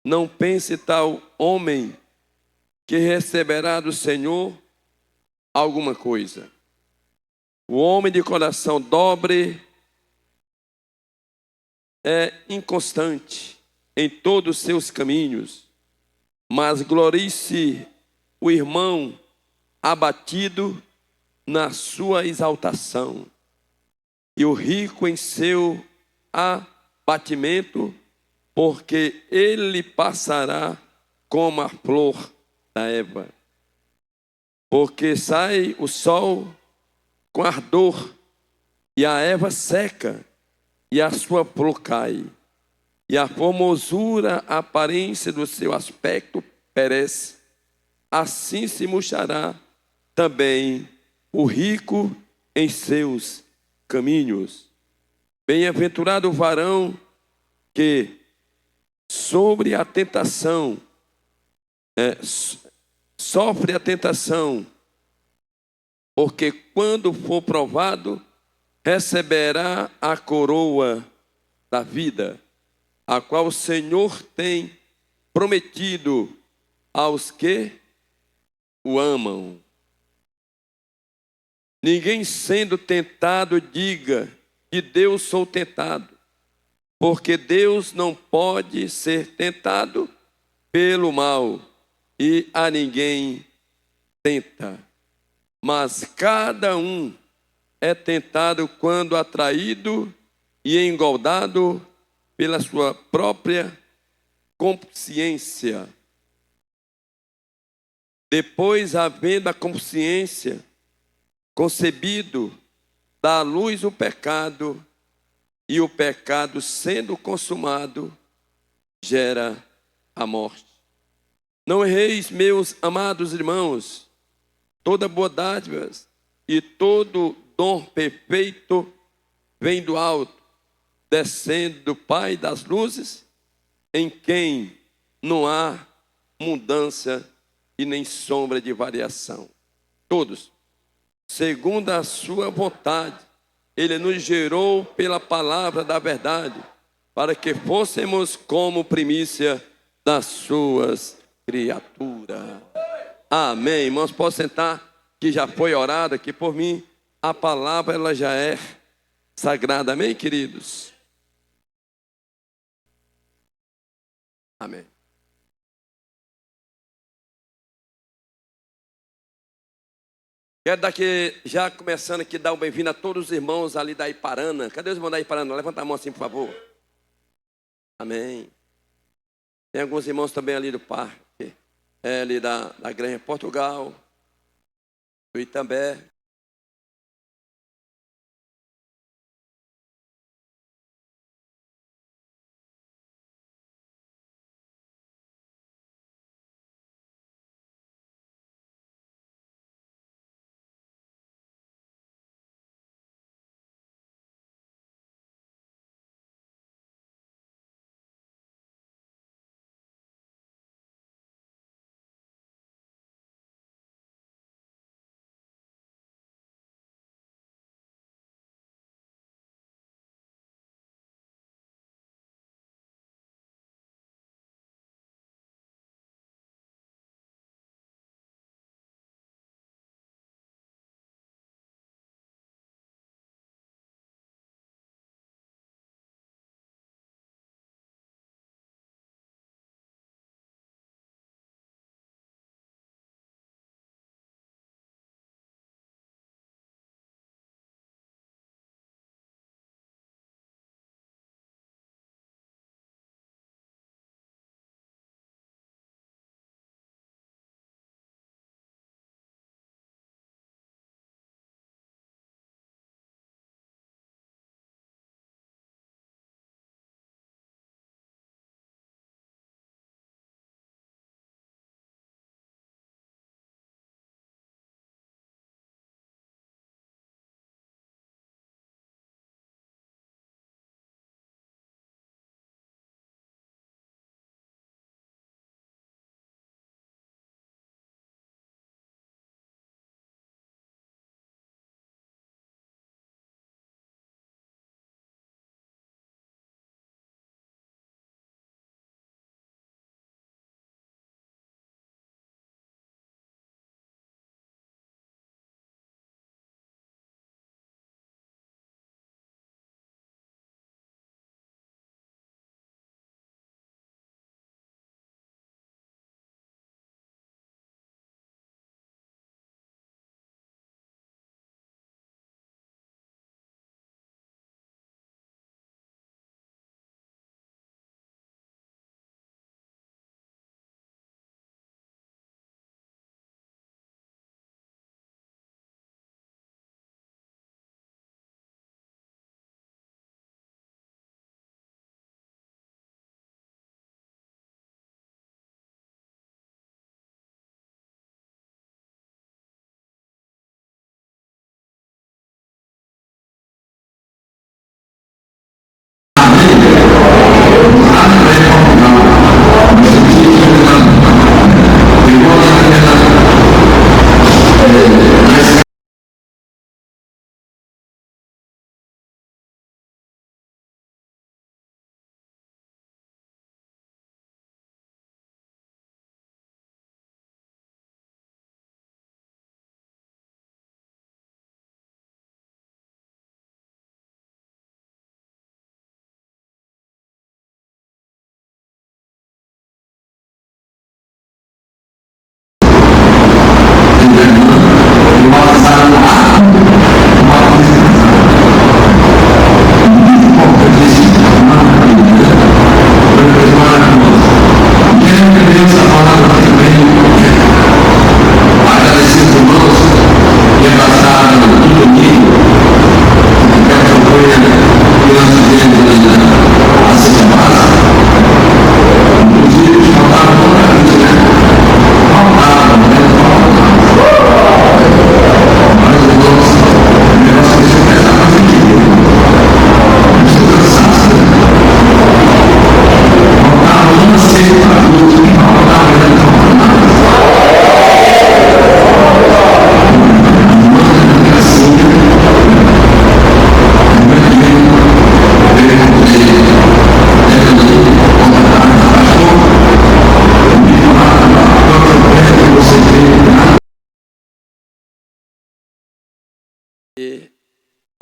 Não pense tal homem que receberá do Senhor alguma coisa. O homem de coração dobre é inconstante em todos os seus caminhos, mas glorie-se o irmão abatido na sua exaltação, e o rico em seu abatimento, porque ele passará como a flor da erva. Porque sai o sol com ardor, e a erva seca, e a sua flor cai, e a formosura, a aparência do seu aspecto perece. Assim se murchará também o rico em seus caminhos. Bem-aventurado o varão que sobre a tentação, sofre a tentação, porque quando for provado, receberá a coroa da vida, a qual o Senhor tem prometido aos que o amam. Ninguém sendo tentado diga: de Deus sou tentado, porque Deus não pode ser tentado pelo mal, e a ninguém tenta. Mas cada um é tentado quando atraído e engoldado pela sua própria consciência. Depois, havendo a consciência concebido, dá à luz o pecado, e o pecado, sendo consumado, gera a morte. Não erreis, meus amados irmãos, toda boa dádiva e todo dom perfeito vem do alto, descendo do Pai das luzes, em quem não há mudança e nem sombra de variação. Todos, segundo a sua vontade, Ele nos gerou pela palavra da verdade, para que fôssemos como primícia das suas criaturas. Amém. Irmãos, posso sentar, que já foi orado aqui por mim. A palavra, ela já é sagrada. Amém, queridos? Amém. Quero daqui, já começando aqui, dar uma bem-vinda a todos os irmãos ali da Iparana. Cadê os irmãos da Iparana? Levanta a mão assim, por favor. Amém. Tem alguns irmãos também ali do parque, ali da Granja Portugal, do Itambé.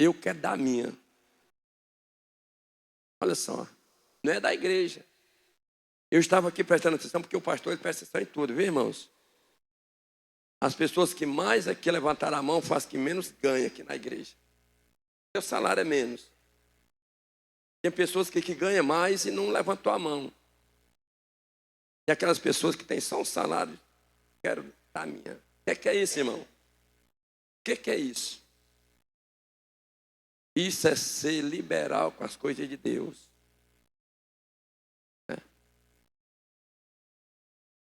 Eu quero dar a minha. Olha só, não é da igreja. Eu estava aqui prestando atenção, porque o pastor ele presta atenção em tudo, viu, irmãos? As pessoas que mais aqui levantaram a mão fazem que menos ganham aqui na igreja. Seu salário é menos. Tem pessoas que ganham mais e não levantou a mão. E aquelas pessoas que têm só um salário, quero dar a minha. O que é isso, irmão? O que é isso? Isso é ser liberal com as coisas de Deus.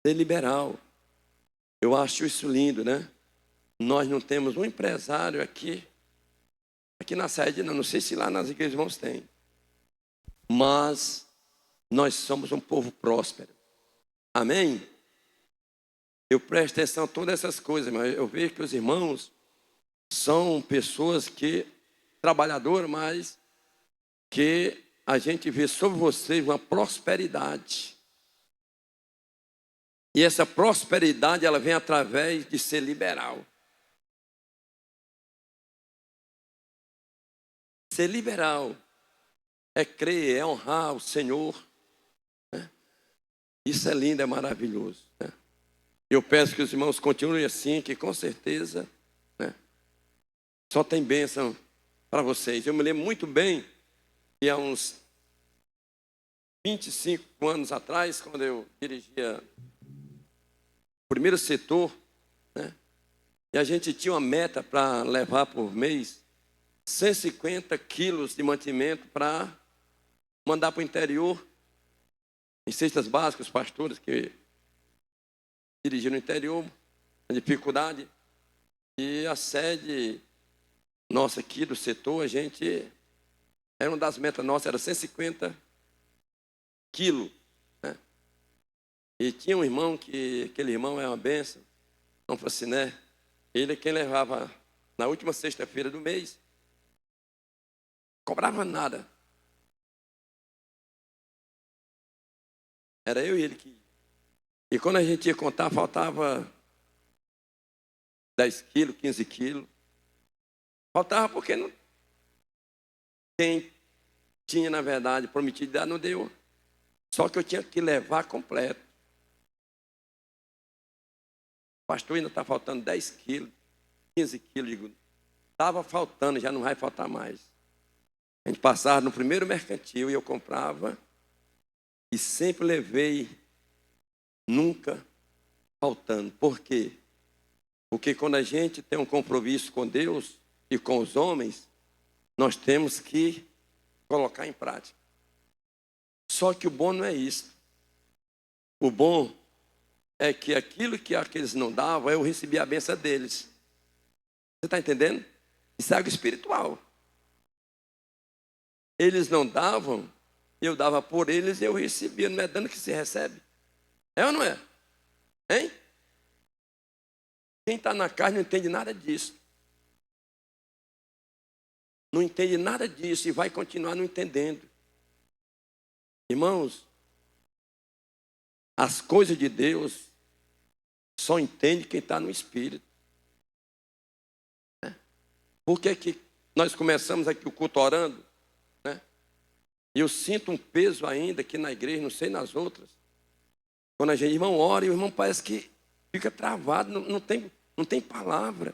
Ser liberal. Eu acho isso lindo, né? Nós não temos um empresário aqui na sede, não sei se lá nas igrejas irmãos tem. Mas nós somos um povo próspero. Amém? Eu presto atenção a todas essas coisas, mas eu vejo que os irmãos são pessoas trabalhadoras, mas que a gente vê sobre vocês uma prosperidade. E essa prosperidade, ela vem através de ser liberal. Ser liberal é crer, é honrar o Senhor. Né? Isso é lindo, é maravilhoso. Né? Eu peço que os irmãos continuem assim, que com certeza, né, só tem bênção para vocês. Eu me lembro muito bem que há uns 25 anos atrás, quando eu dirigia o primeiro setor, né, e a gente tinha uma meta para levar por mês 150 quilos de mantimento para mandar para o interior, em cestas básicas, os pastores que dirigiam no interior, a dificuldade. E a sede nossa aqui do setor, era uma das metas nossas, era 150 quilos. Né? E tinha um irmão, aquele irmão é uma bênção, não falou assim, né? Ele é quem levava na última sexta-feira do mês, cobrava nada. Era eu e ele que ia. E quando a gente ia contar, faltava 10 quilos, 15 quilos. Faltava porque quem tinha, na verdade, prometido dar, não deu. Só que eu tinha que levar completo. Pastor, ainda está faltando 10 quilos, 15 quilos. Digo, estava faltando, já não vai faltar mais. A gente passava no primeiro mercantil e eu comprava. E sempre levei, nunca faltando. Por quê? Porque quando a gente tem um compromisso com Deus e com os homens, nós temos que colocar em prática. Só que o bom não é isso. O bom é que aquilo que aqueles não davam, eu recebi a bênção deles. Você está entendendo? Isso é algo espiritual. Eles não davam, eu dava por eles e eu recebia. Não é dando que se recebe? É ou não é? Hein? Quem está na carne não entende nada disso. Não entende nada disso e vai continuar não entendendo. Irmãos, as coisas de Deus só entende quem está no Espírito. Por que nós começamos aqui o culto orando? Né? E eu sinto um peso ainda aqui na igreja, não sei nas outras. Quando a gente, irmão, ora e o irmão parece que fica travado, não tem palavra.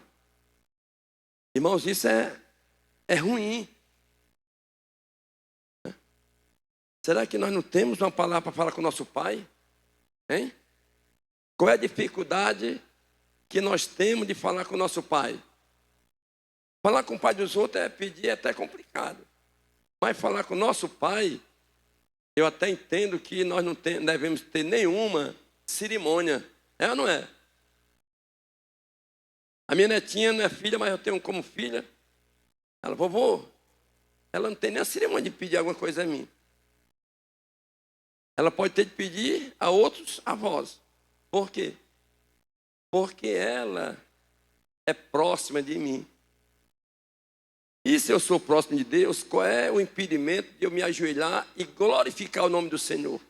Irmãos, isso é ruim. Será que nós não temos uma palavra para falar com o nosso Pai? Hein? Qual é a dificuldade que nós temos de falar com o nosso Pai? Falar com o Pai dos outros pedir é até complicado. Mas falar com o nosso Pai, eu até entendo que nós não devemos ter nenhuma cerimônia. É ou não é? A minha netinha não é filha, mas eu tenho como filha. Ela, vovô, ela não tem nem a cerimônia de pedir alguma coisa a mim. Ela pode ter de pedir a outros avós. Por quê? Porque ela é próxima de mim. E se eu sou próximo de Deus, qual é o impedimento de eu me ajoelhar e glorificar o nome do Senhor?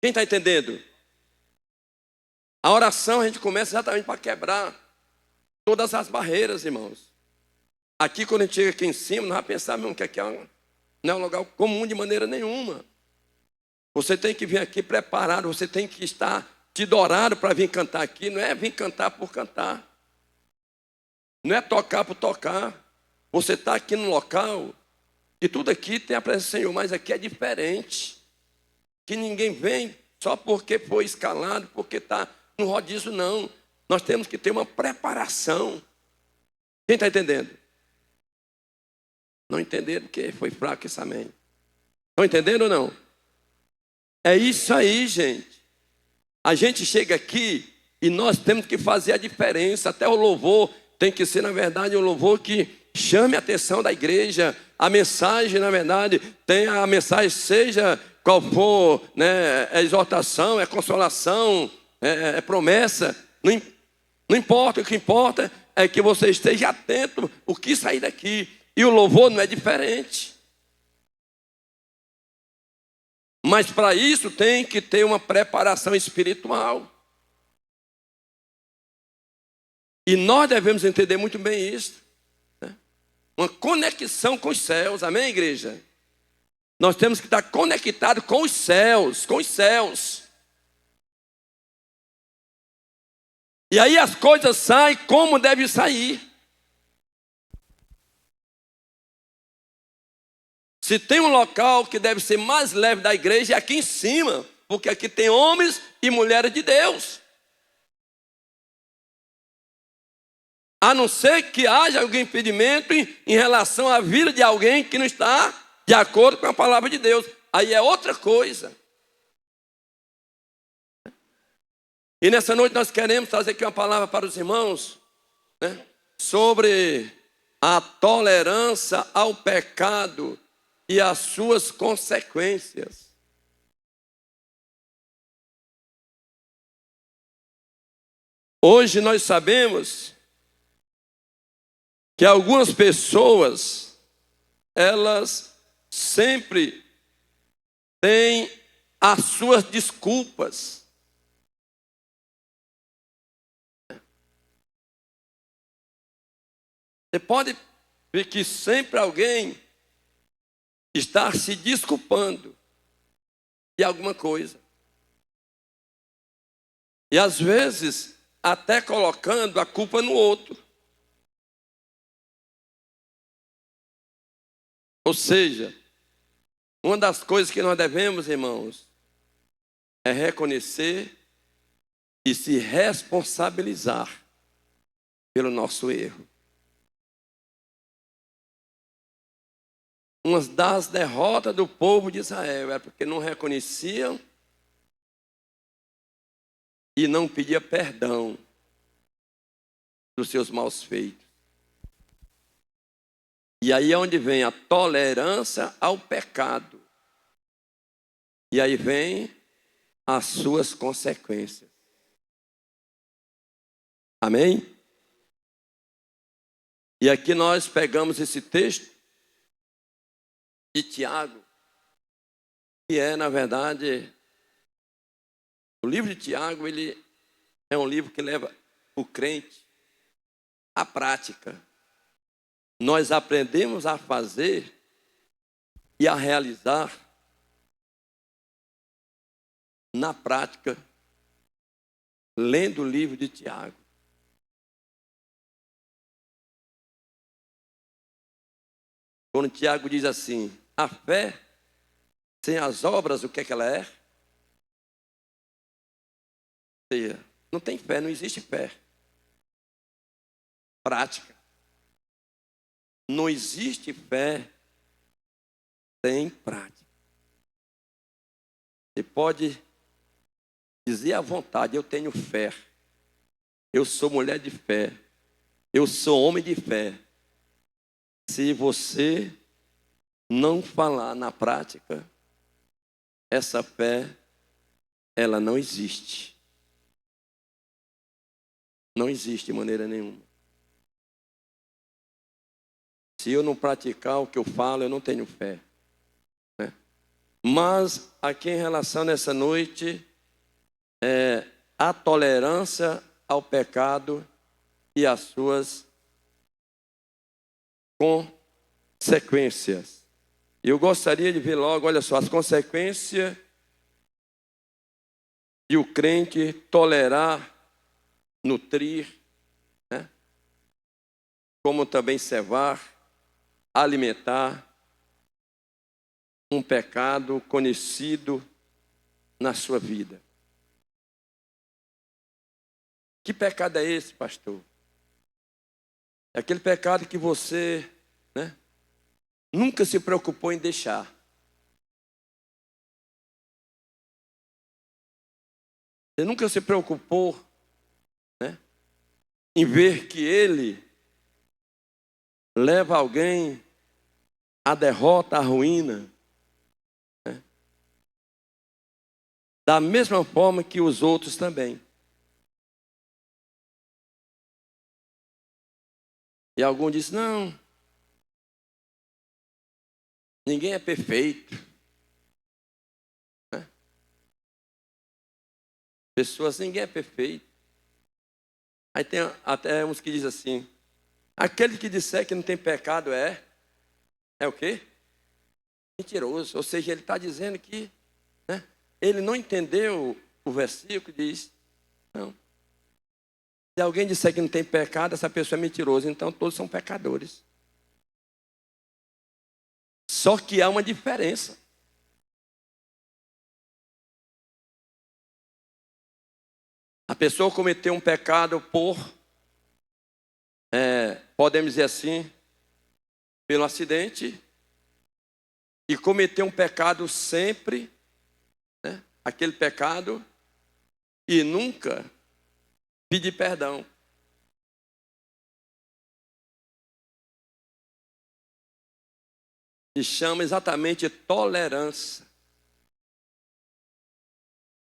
Quem está entendendo? A oração a gente começa exatamente para quebrar todas as barreiras, irmãos. aqui quando a gente chega aqui em cima, não vai pensar mesmo que aqui não é um lugar comum de maneira nenhuma. Você tem que vir aqui preparado, você tem que estar tidorado para vir cantar aqui. Não é vir cantar por cantar. Não é tocar por tocar. Você está aqui no local e tudo aqui tem a presença do Senhor, mas aqui é diferente. Que ninguém vem só porque foi escalado, porque está no rodízio, não. Nós temos que ter uma preparação. Quem está entendendo? Não entenderam porque foi fraco esse amém. Estão entendendo ou não? É isso aí, gente. A gente chega aqui e nós temos que fazer a diferença. Até o louvor tem que ser, na verdade, um louvor que chame a atenção da igreja. A mensagem, na verdade, tem a mensagem, seja qual for, né? É exortação, é consolação, é promessa. Não importa, o que importa é que você esteja atento ao que sair daqui. E o louvor não é diferente. Mas para isso tem que ter uma preparação espiritual. E nós devemos entender muito bem isso. Né? Uma conexão com os céus. Amém, igreja? Nós temos que estar conectados com os céus. Com os céus. E aí as coisas saem como devem sair. Se tem um local que deve ser mais leve da igreja, é aqui em cima. Porque aqui tem homens e mulheres de Deus. A não ser que haja algum impedimento em relação à vida de alguém que não está de acordo com a palavra de Deus. Aí é outra coisa. E nessa noite nós queremos trazer aqui uma palavra para os irmãos, né, sobre a tolerância ao pecado e as suas consequências. Hoje nós sabemos que algumas pessoas, elas sempre têm as suas desculpas. Você pode ver que sempre alguém está se desculpando de alguma coisa. E às vezes até colocando a culpa no outro. Ou seja, uma das coisas que nós devemos, irmãos, é reconhecer e se responsabilizar pelo nosso erro. Uma das derrotas do povo de Israel é porque não reconheciam e não pedia perdão dos seus maus feitos. E aí é onde vem a tolerância ao pecado. E aí vem as suas consequências. Amém? E aqui nós pegamos esse texto de Tiago, que é, na verdade, o livro de Tiago, ele é um livro que leva o crente à prática. Nós aprendemos a fazer e a realizar na prática, lendo o livro de Tiago. Quando Tiago diz assim, a fé sem as obras, o que é que ela é? Ou seja, não tem fé, não existe fé. Prática. Não existe fé sem prática. Você pode dizer à vontade, eu tenho fé. Eu sou mulher de fé. Eu sou homem de fé. Se você não falar na prática, essa fé, ela não existe. Não existe de maneira nenhuma. Se eu não praticar o que eu falo, eu não tenho fé. Né? Mas aqui em relação nessa noite, a tolerância ao pecado e as suas consequências. Eu gostaria de ver logo, olha só, as consequências de o crente tolerar, nutrir, né? Como também cevar, alimentar um pecado conhecido na sua vida. Que pecado é esse, pastor? É aquele pecado que você, né, nunca se preocupou em deixar. Você nunca se preocupou, né, em ver que ele leva alguém à derrota, à ruína, né? Da mesma forma que os outros também. E algum diz, não, ninguém é perfeito, né? Pessoas, ninguém é perfeito. Aí tem até uns que dizem assim, aquele que disser que não tem pecado é o quê? Mentiroso. Ou seja, ele está dizendo que, né, ele não entendeu o versículo, diz, não. Se alguém disser que não tem pecado, essa pessoa é mentirosa, então todos são pecadores. Só que há uma diferença. A pessoa cometeu um pecado podemos dizer assim, pelo acidente, e cometeu um pecado sempre, né, aquele pecado, e nunca pedir perdão. Se chama exatamente tolerância.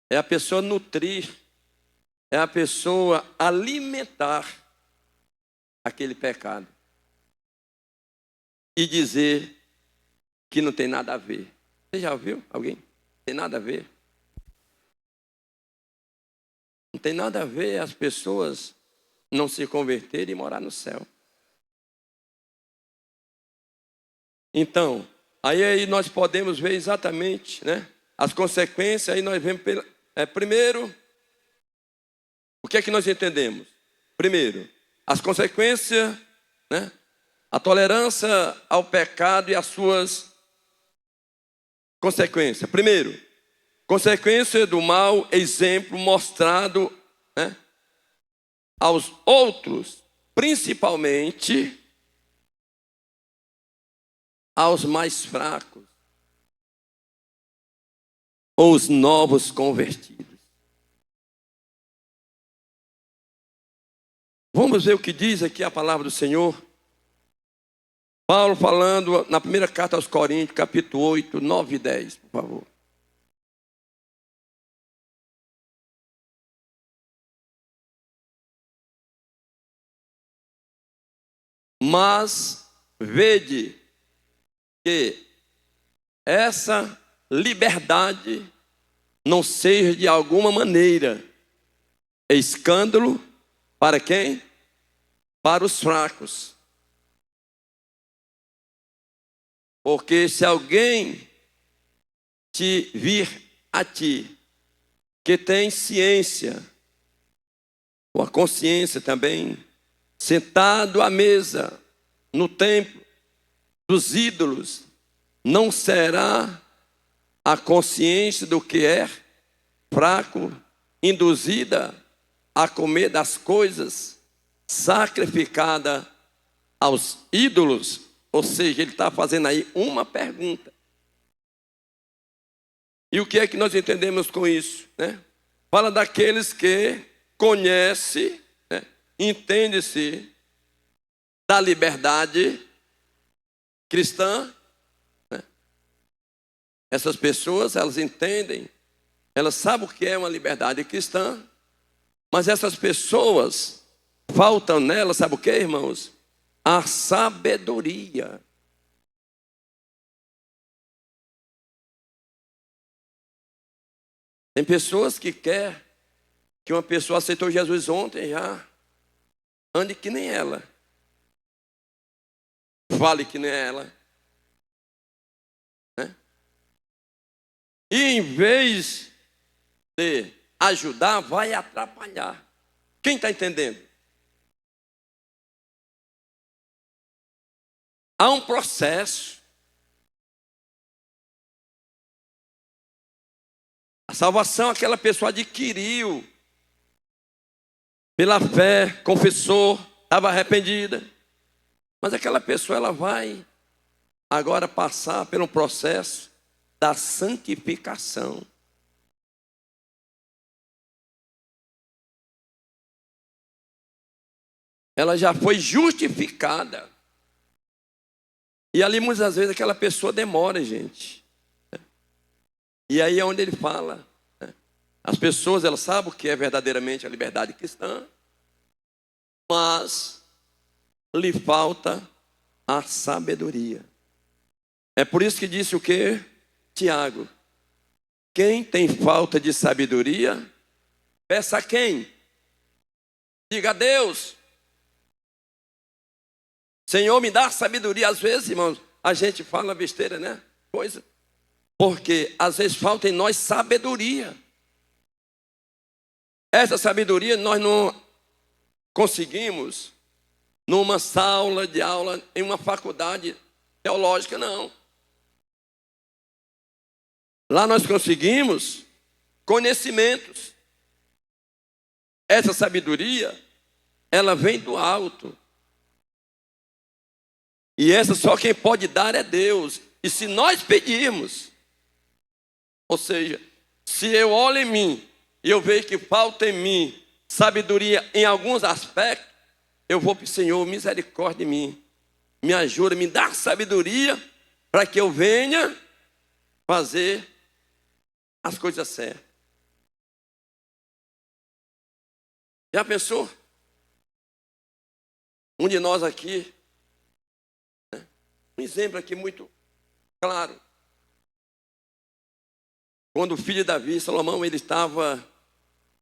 É a pessoa nutrir, é a pessoa alimentar aquele pecado e dizer que não tem nada a ver. Você já ouviu alguém? Tem nada a ver? Não tem nada a ver as pessoas não se converterem e morar no céu. Então, aí nós podemos ver exatamente, né, as consequências. Aí nós vemos, primeiro, o que é que nós entendemos? Primeiro, as consequências, né, a tolerância ao pecado e as suas consequências. Primeiro, consequência do mau exemplo mostrado, né, aos outros, principalmente aos mais fracos, ou os novos convertidos. Vamos ver o que diz aqui a palavra do Senhor. Paulo falando na primeira carta aos Coríntios, capítulo 8, 9 e 10, por favor. Mas vede que essa liberdade não seja de alguma maneira escândalo para quem? Para os fracos. Porque se alguém te vir a ti, que tem ciência, ou a consciência também, sentado à mesa, no templo dos ídolos, não será a consciência do que é fraco, induzida a comer das coisas sacrificadas aos ídolos? Ou seja, ele está fazendo aí uma pergunta. E o que é que nós entendemos com isso, né? Fala daqueles que conhecem, né, entende-se da liberdade cristã, né? Essas pessoas, elas entendem, elas sabem o que é uma liberdade cristã, mas essas pessoas, faltam nelas, sabe o que, irmãos? A sabedoria. Tem pessoas que querem que uma pessoa aceitou Jesus ontem já ande que nem ela. vale que nem ela. Né? E em vez de ajudar, vai atrapalhar. Quem está entendendo? Há um processo. A salvação aquela pessoa adquiriu pela fé, confessou, estava arrependida. Mas aquela pessoa ela vai agora passar por um processo da santificação. Ela já foi justificada. E ali muitas vezes aquela pessoa demora, gente. E aí é onde ele fala. As pessoas elas sabem o que é verdadeiramente a liberdade cristã, mas lhe falta a sabedoria. É por isso que disse o quê? Tiago. Quem tem falta de sabedoria, peça a quem? Diga a Deus. Senhor, me dá sabedoria. Às vezes, irmãos, a gente fala besteira, né? Coisa. Porque às vezes falta em nós sabedoria. Essa sabedoria nós não conseguimos numa sala de aula, em uma faculdade teológica, não. Lá nós conseguimos conhecimentos. Essa sabedoria, ela vem do alto. E essa só quem pode dar é Deus. E se nós pedirmos, ou seja, se eu olho em mim e eu vejo que falta em mim sabedoria em alguns aspectos, eu vou para o Senhor, misericórdia de mim. Me ajuda, me dá sabedoria para que eu venha fazer as coisas certas. Já pensou? Um de nós aqui, né? Um exemplo aqui muito claro. Quando o filho de Davi, Salomão, ele estava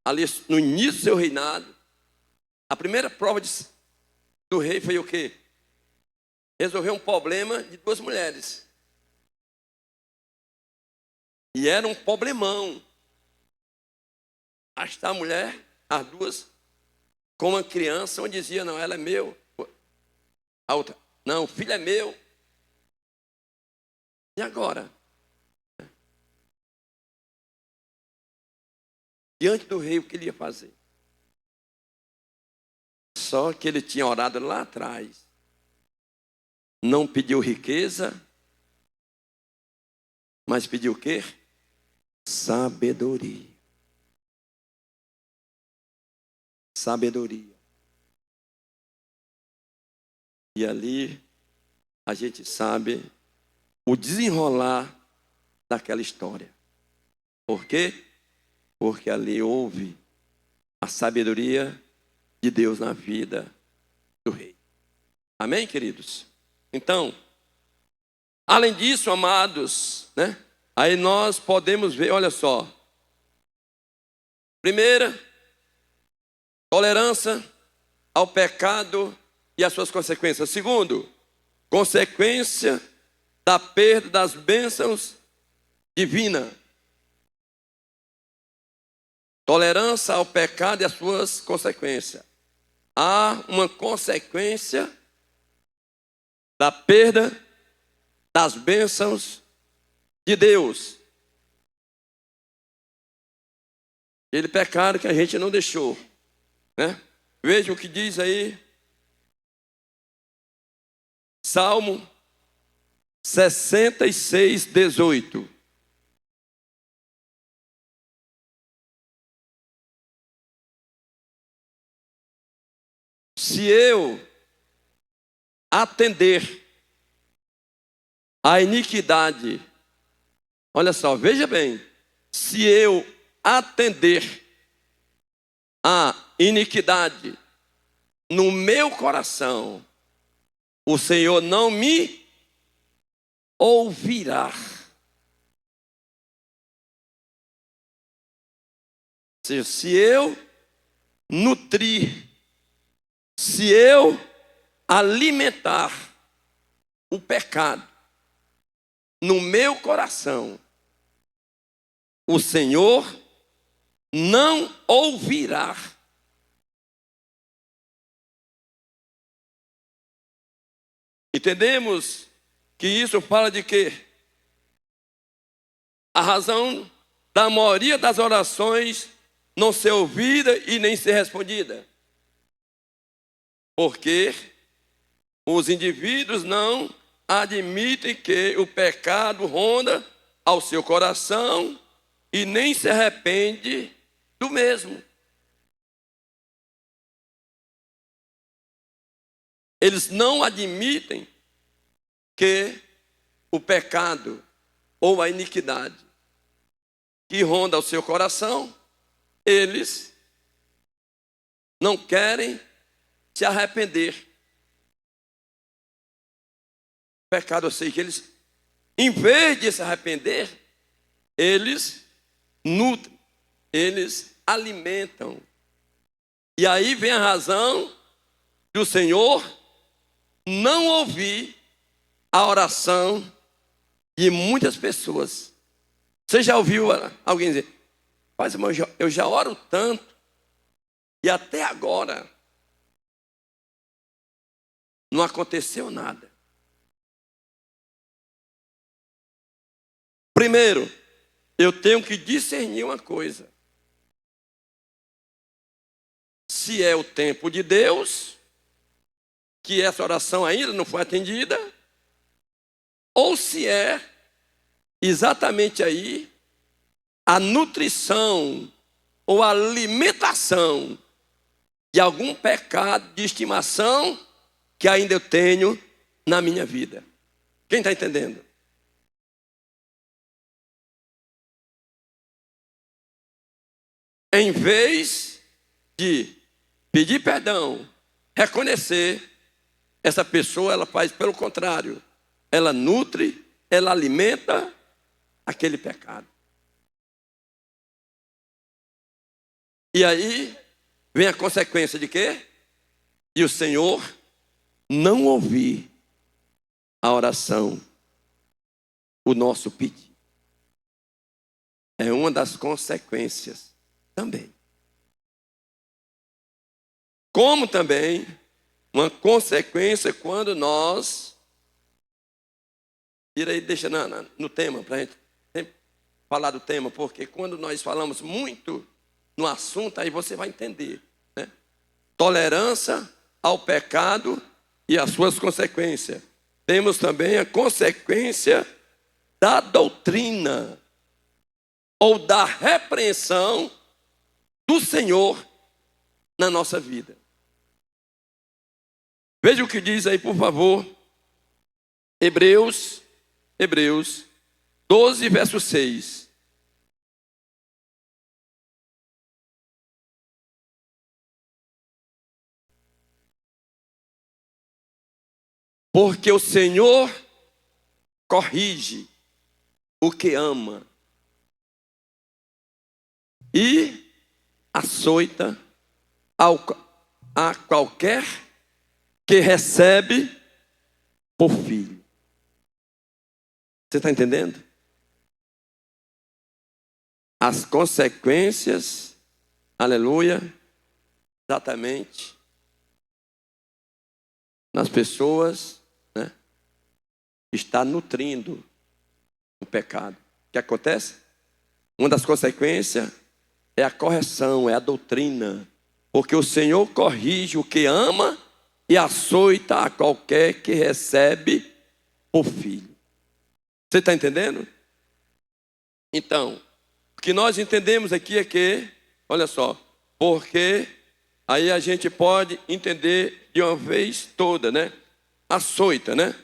ali no início do seu reinado, a primeira prova do rei foi o quê? Resolver um problema de duas mulheres. E era um problemão. Arrastar a mulher, as duas, com uma criança, um dizia, não, ela é meu. A outra, não, o filho é meu. E agora? Diante do rei, o que ele ia fazer? Só que ele tinha orado lá atrás. Não pediu riqueza, mas pediu o quê? Sabedoria. Sabedoria. E ali a gente sabe o desenrolar daquela história. Por quê? Porque ali houve a sabedoria de Deus na vida do rei. Amém, queridos? Então, além disso, amados, né? Aí nós podemos ver, olha só. Primeira, tolerância ao pecado e as suas consequências. Segundo, consequência da perda das bênçãos divinas. Tolerância ao pecado e as suas consequências. Há uma consequência da perda das bênçãos de Deus. Ele pecado que a gente não deixou, né? Veja o que diz aí Salmo 66, 18. Se eu atender à iniquidade, olha só, veja bem, se eu atender à iniquidade no meu coração, o Senhor não me ouvirá. Ou seja, se eu nutrir, se eu alimentar o pecado no meu coração, o Senhor não ouvirá. Entendemos que isso fala de quê? A razão da maioria das orações não ser ouvida e nem ser respondida. Porque os indivíduos não admitem que o pecado ronda ao seu coração e nem se arrepende do mesmo. Eles não admitem que o pecado ou a iniquidade que ronda o seu coração, eles não querem se arrepender. Pecado, ou seja, eles, em vez de se arrepender, eles nutrem, eles alimentam. E aí vem a razão do Senhor não ouvir a oração de muitas pessoas. Você já ouviu alguém dizer: mas irmão, eu já oro tanto e até agora não aconteceu nada. Primeiro, eu tenho que discernir uma coisa: se é o tempo de Deus, que essa oração ainda não foi atendida, ou se é exatamente aí a nutrição ou a alimentação de algum pecado de estimação que ainda eu tenho na minha vida. Quem está entendendo? Em vez de pedir perdão, reconhecer, essa pessoa ela faz pelo contrário. Ela nutre, ela alimenta aquele pecado. E aí vem a consequência de quê? E o Senhor não ouvir a oração, o nosso pedido. É uma das consequências também. Como também uma consequência quando nós... Tira aí, deixa no tema, para a gente sempre falar do tema, porque quando nós falamos muito no assunto, aí você vai entender, né? Tolerância ao pecado e as suas consequências. Temos também a consequência da doutrina ou da repreensão do Senhor na nossa vida. Veja o que diz aí, por favor, Hebreus 12, verso 6. Porque o Senhor corrige o que ama e açoita a qualquer que recebe por filho. Você está entendendo? As consequências, aleluia, exatamente, nas pessoas, né, está nutrindo o pecado. O que acontece? Uma das consequências é a correção, é a doutrina. Porque o Senhor corrige o que ama e açoita a qualquer que recebe por filho. Você está entendendo? Então, o que nós entendemos aqui é que, olha só, porque aí a gente pode entender de uma vez toda, né? Açoita, né?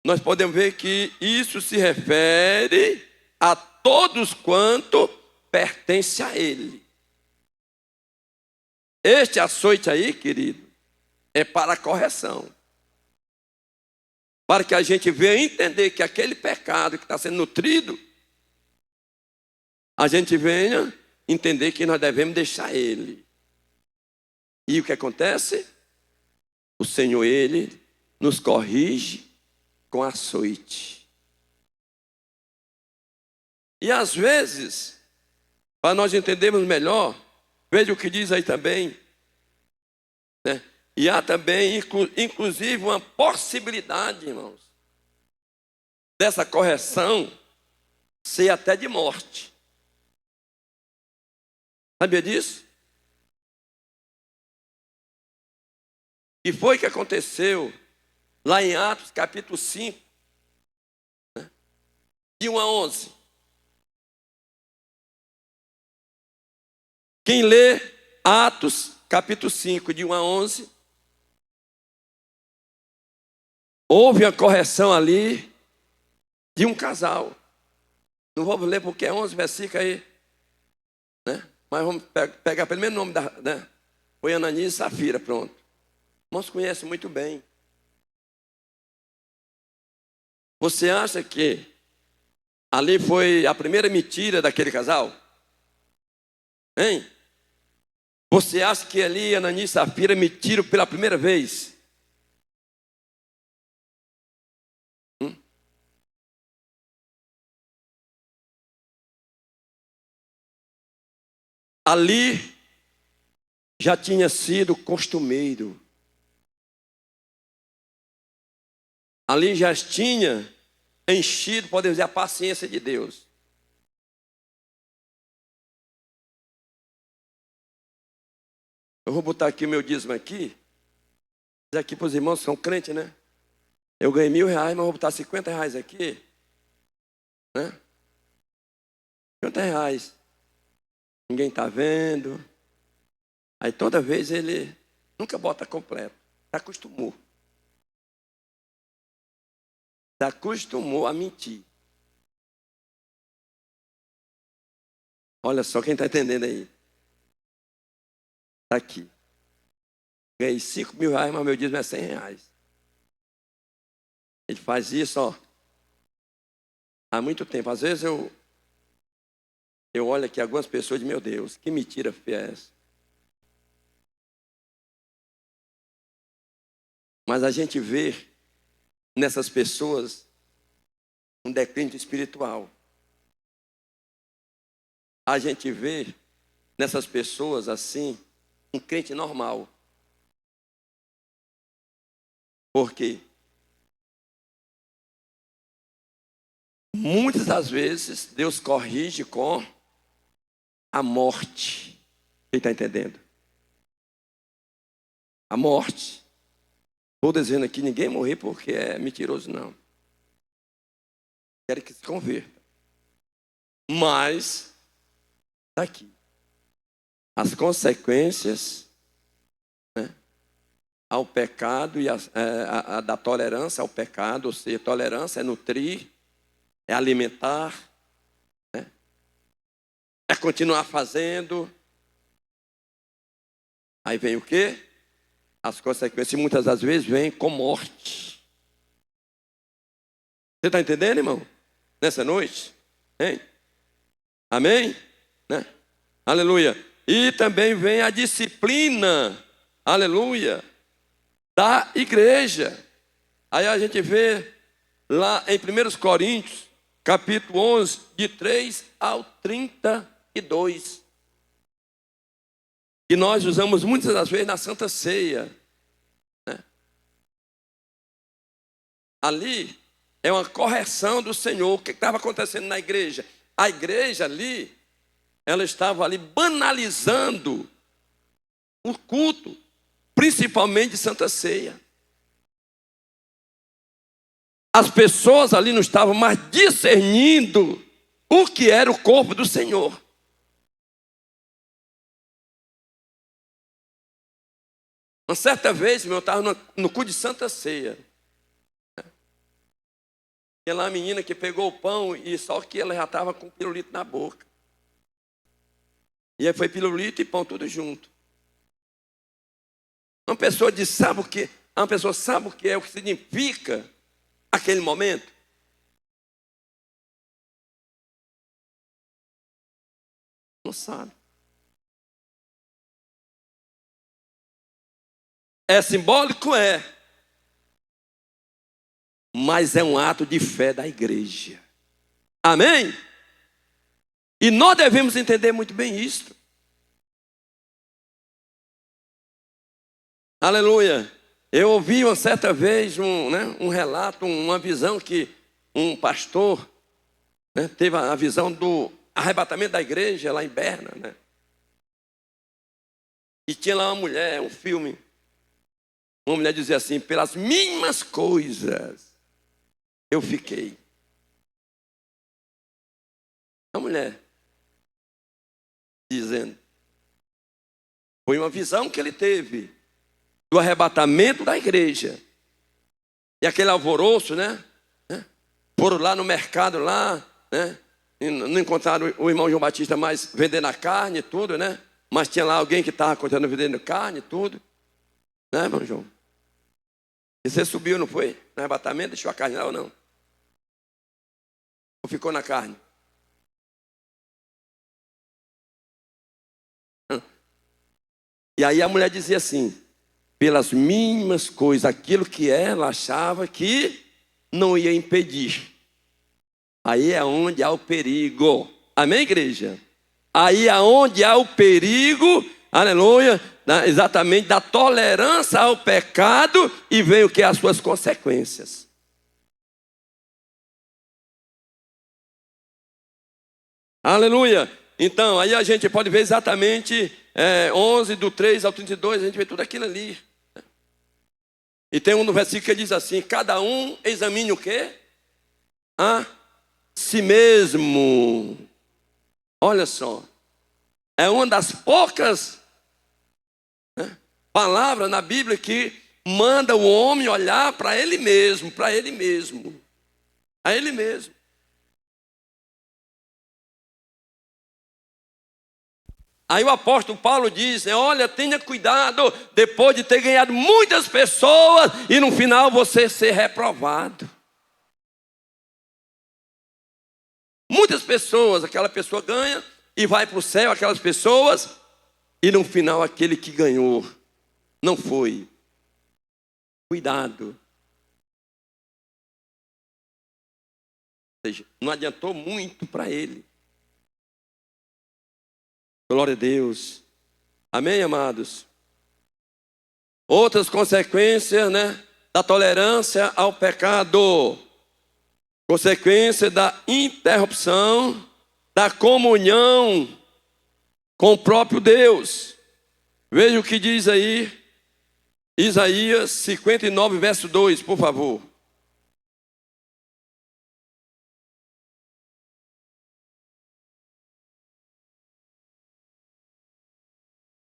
Nós podemos ver que isso se refere a todos quanto pertence a Ele. Este açoite aí, querido, é para a correção. Para que a gente venha entender que aquele pecado que está sendo nutrido, a gente venha entender que nós devemos deixar ele. E o que acontece? O Senhor, Ele nos corrige com açoite. E às vezes, para nós entendermos melhor, veja o que diz aí também, né? E há também, inclusive, uma possibilidade, irmãos, dessa correção ser até de morte. Sabia disso? E foi que aconteceu lá em Atos capítulo 5, né? De 1 a 11. Quem lê Atos capítulo 5, de 1 a 11, houve a correção ali de um casal. Não vou ler porque é 11 versículos aí, né? Mas vamos pegar pelo menos o nome né? Foi Ananias e Safira, pronto. Irmãos conhecem muito bem. Você acha que ali foi a primeira mentira daquele casal? Hein? Você acha que ali Ananias e Safira mentiram pela primeira vez? Ali já tinha sido costumeiro. Ali já tinha enchido, podemos dizer, a paciência de Deus. Eu vou botar aqui o meu dízimo aqui. Aqui para os irmãos que são crentes, né? Eu ganhei R$1.000, mas vou botar R$50 aqui, né? R$50. Ninguém está vendo. Aí toda vez ele nunca bota completo. Se acostumou. Se acostumou a mentir. Olha só quem está entendendo aí. Está aqui. Ganhei R$5.000, mas meu dízimo é R$100. Ele faz isso, ó, há muito tempo. Às vezes eu olho aqui algumas pessoas e digo, meu Deus, que mentira feia é essa? Mas a gente vê nessas pessoas um declínio espiritual. A gente vê nessas pessoas assim um crente normal. Por quê? Muitas das vezes Deus corrige com a morte. Quem está entendendo? A morte. Estou dizendo aqui, ninguém morrer porque é mentiroso, não. Quero que se converta. Mas, está aqui. As consequências, né, ao pecado e da tolerância ao pecado, ou seja, tolerância é nutrir, é alimentar, né, é continuar fazendo. Aí vem o quê? As consequências muitas das vezes vêm com morte. Você está entendendo, irmão? Nessa noite? Hein? Amém? Né? Aleluia. E também vem a disciplina, aleluia, da igreja. Aí a gente vê lá em 1 Coríntios, capítulo 11, de 3 ao 32. Que nós usamos muitas das vezes na Santa Ceia, né? Ali é uma correção do Senhor. O que estava acontecendo na igreja? A igreja ali, ela estava ali banalizando o culto, principalmente de Santa Ceia. As pessoas ali não estavam mais discernindo o que era o corpo do Senhor. Uma certa vez, eu estava no culto de Santa Ceia. Tinha lá uma menina que pegou o pão e só que ela já estava com pirulito na boca. E aí foi pirulito e pão tudo junto. Uma pessoa diz, sabe o que? Uma pessoa sabe o que é, o que significa aquele momento? Não sabe. É simbólico? É. mas é um ato de fé da igreja. Amém? E nós devemos entender muito bem isso. Aleluia. Eu ouvi uma certa vez um relato, uma visão que um pastor, teve a visão do arrebatamento da igreja lá em Berna, né? E tinha lá uma mulher, um filme. Uma mulher dizia assim: pelas mínimas coisas eu fiquei. A mulher dizendo. Foi uma visão que ele teve do arrebatamento da igreja. E aquele alvoroço, né? Foram lá no mercado lá, né? E não encontraram o irmão João Batista mais vendendo a carne e tudo, né? Mas tinha lá alguém que estava continuando vendendo carne e tudo. Né, irmão João? E você subiu, não foi? No arrebatamento, deixou a carne lá ou não? Ou ficou na carne? E aí a mulher dizia assim: pelas mínimas coisas, aquilo que ela achava que não ia impedir. Aí é onde há o perigo. Amém, igreja? Aí é onde há o perigo, aleluia, exatamente da tolerância ao pecado, e vem o que? As suas consequências. Aleluia. Então, aí a gente pode ver exatamente 11, do 3 ao 32, a gente vê tudo aquilo ali. E tem um no versículo que diz assim: cada um examine o quê? A si mesmo. Olha só, é uma das poucas palavras na Bíblia que manda o homem olhar para ele mesmo, a ele mesmo. Aí o apóstolo Paulo diz, olha, tenha cuidado, depois de ter ganhado muitas pessoas, e no final você ser reprovado. Muitas pessoas, aquela pessoa ganha e vai para o céu, aquelas pessoas, e no final aquele que ganhou não foi. Cuidado. Ou seja, não adiantou muito para ele. Glória a Deus. Amém, amados? Outras consequências, da tolerância ao pecado. Consequência da interrupção da comunhão com o próprio Deus. Veja o que diz aí, Isaías 59, verso 2, por favor.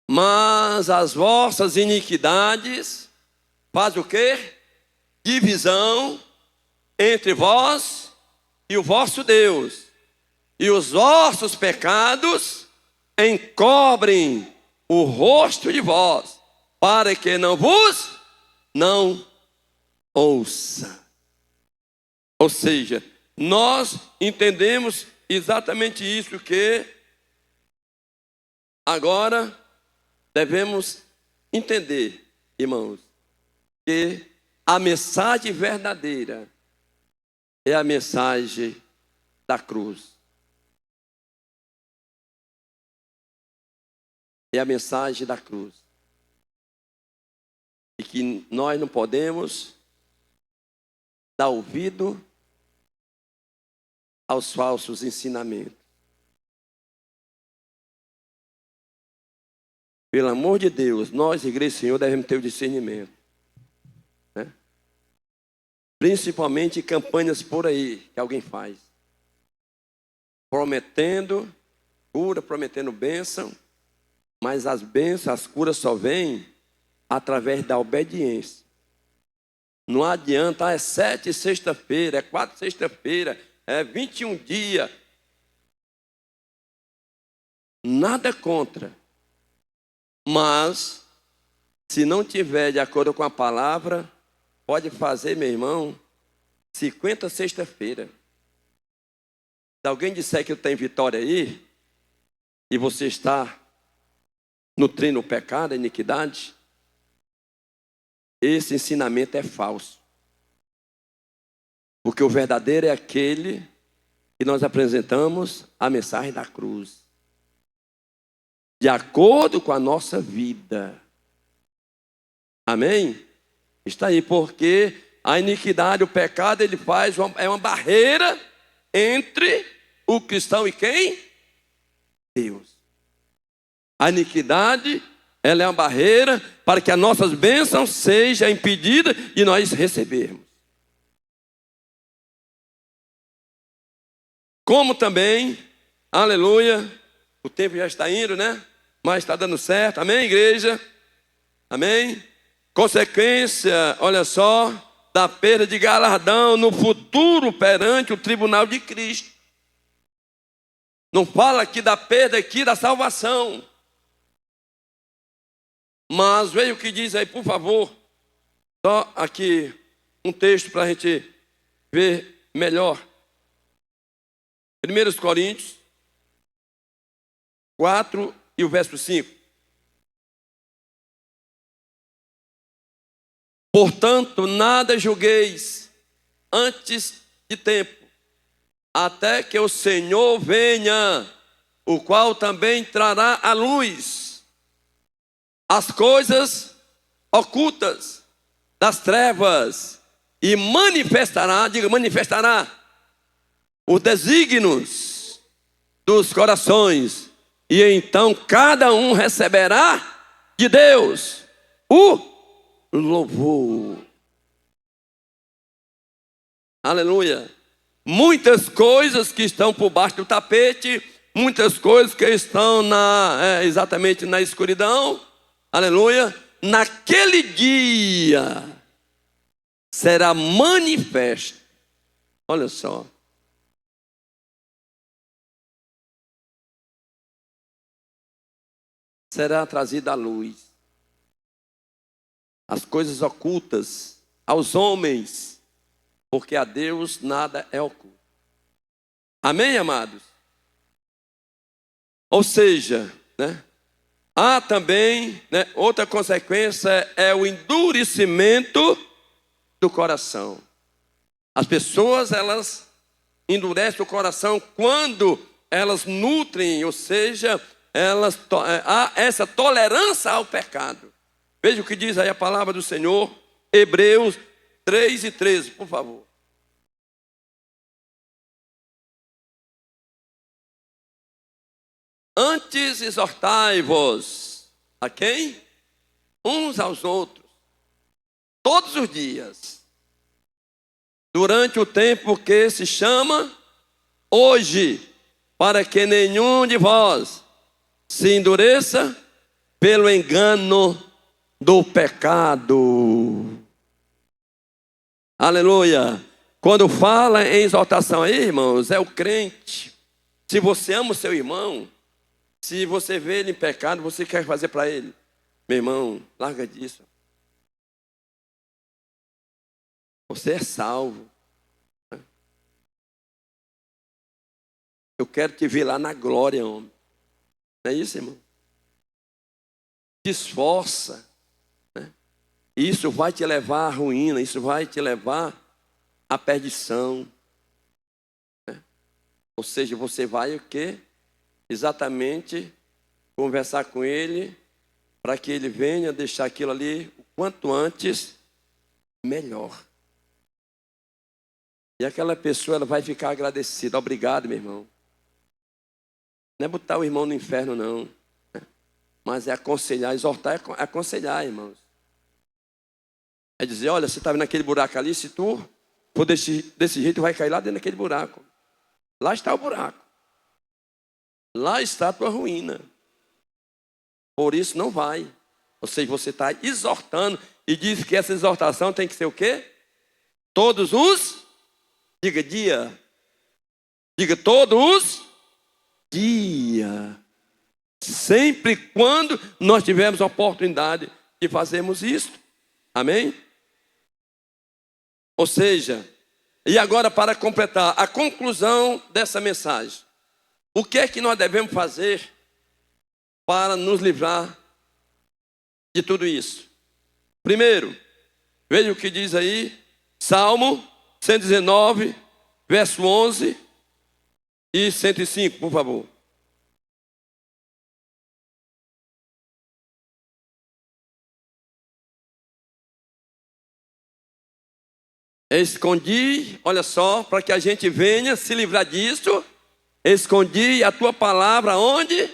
Mas as vossas iniquidades fazem o quê? Divisão entre vós e o vosso Deus. E os vossos pecados encobrem o rosto de vós, para que não ouça. Ou seja, nós entendemos exatamente isso, que agora devemos entender, irmãos, que a mensagem verdadeira é a mensagem da cruz. É a mensagem da cruz. E que nós não podemos dar ouvido aos falsos ensinamentos. Pelo amor de Deus, nós, Igreja do Senhor, devemos ter o discernimento. Principalmente campanhas por aí que alguém faz. Prometendo cura, prometendo bênção. Mas as bênçãos, as curas só vêm através da obediência. Não adianta, é 7 sexta-feira, é 4 sexta-feira, é 21 dias. Nada contra. Mas, se não tiver de acordo com a palavra, pode fazer, meu irmão, 50 sexta-feira. Se alguém disser que tem vitória aí, e você está nutrindo o pecado, a iniquidade, esse ensinamento é falso. Porque o verdadeiro é aquele que nós apresentamos a mensagem da cruz, de acordo com a nossa vida. Amém? Está aí, porque a iniquidade, o pecado, ele é uma barreira entre o cristão e quem? Deus. A iniquidade, ela é uma barreira para que as nossas bênçãos sejam impedidas e nós recebermos. Como também, aleluia, o tempo já está indo, né? Mas está dando certo, amém, igreja? Amém? Consequência, olha só, da perda de galardão no futuro perante o tribunal de Cristo. Não fala aqui da perda aqui da salvação. Mas veja o que diz aí, por favor. Só aqui um texto para a gente ver melhor. 1 Coríntios 4 e o verso 5. Portanto, nada julgueis antes de tempo, até que o Senhor venha, o qual também trará à luz as coisas ocultas das trevas e manifestará, diga manifestará, os desígnios dos corações, e então cada um receberá de Deus o louvor. Aleluia. Muitas coisas que estão por baixo do tapete, muitas coisas que estão exatamente na escuridão, aleluia, naquele dia será manifesto. Olha só. Será trazida à luz as coisas ocultas aos homens, porque a Deus nada é oculto. Amém, amados? Ou seja, né, há também, né, outra consequência é o endurecimento do coração. As pessoas, elas endurecem o coração quando elas nutrem, ou seja, há essa tolerância ao pecado. Veja o que diz aí a palavra do Senhor, Hebreus 3 e 13, por favor. Antes exortai-vos a quem? Uns aos outros, todos os dias, durante o tempo que se chama hoje, para que nenhum de vós se endureça pelo engano do pecado. Aleluia. Quando fala em exortação aí, irmãos, é o crente. Se você ama o seu irmão, se você vê ele em pecado, você quer fazer para ele, meu irmão, larga disso. Você é salvo. Eu quero te ver lá na glória, homem. Não é isso, irmão? Te esforça. Né? Isso vai te levar à ruína, isso vai te levar à perdição. Né? Ou seja, você vai o quê? Exatamente conversar com ele para que ele venha deixar aquilo ali o quanto antes melhor. E aquela pessoa, ela vai ficar agradecida. Obrigado, meu irmão. Não é botar o irmão no inferno, não. Mas é aconselhar, exortar é aconselhar, irmãos. É dizer, olha, você está vendo aquele buraco ali, se tu for desse jeito, vai cair lá dentro daquele buraco. Lá está o buraco. Lá está a tua ruína. Por isso não vai. Ou seja, você está exortando e diz que essa exortação tem que ser o quê? Todos os, diga dia. Diga todos os dia. Sempre quando nós tivermos a oportunidade de fazermos isso. Amém? Ou seja, e agora para completar a conclusão dessa mensagem. O que é que nós devemos fazer para nos livrar de tudo isso? Primeiro, veja o que diz aí, Salmo 119, verso 11 e 105, por favor. Escondi, olha só, para que a gente venha se livrar disso. Escondi a tua palavra onde?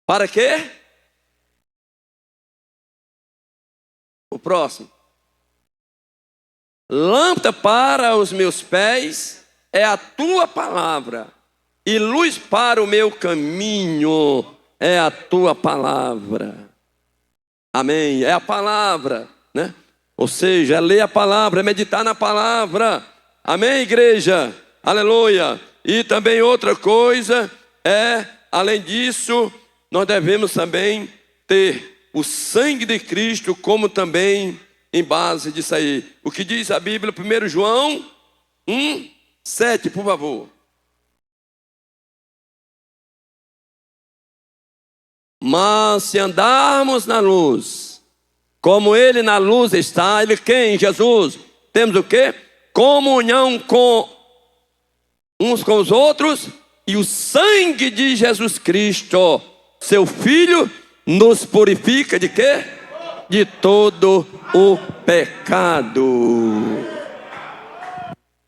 Para quê? O próximo. Lâmpada para os meus pés é a tua palavra, e luz para o meu caminho é a tua palavra. Amém. É a palavra, né? Ou seja, é ler a palavra, é meditar na palavra. Amém, igreja? Aleluia. E também outra coisa além disso, nós devemos também ter o sangue de Cristo como também em base disso aí. O que diz a Bíblia, 1 João 1, 7, por favor. Mas se andarmos na luz, como Ele na luz está, Ele quem? Jesus. Temos o quê? Comunhão com uns com os outros, e o sangue de Jesus Cristo, seu Filho, nos purifica de quê? De todo o pecado.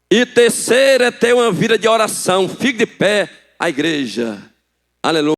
E terceiro é ter uma vida de oração. Fique de pé, a igreja. Aleluia.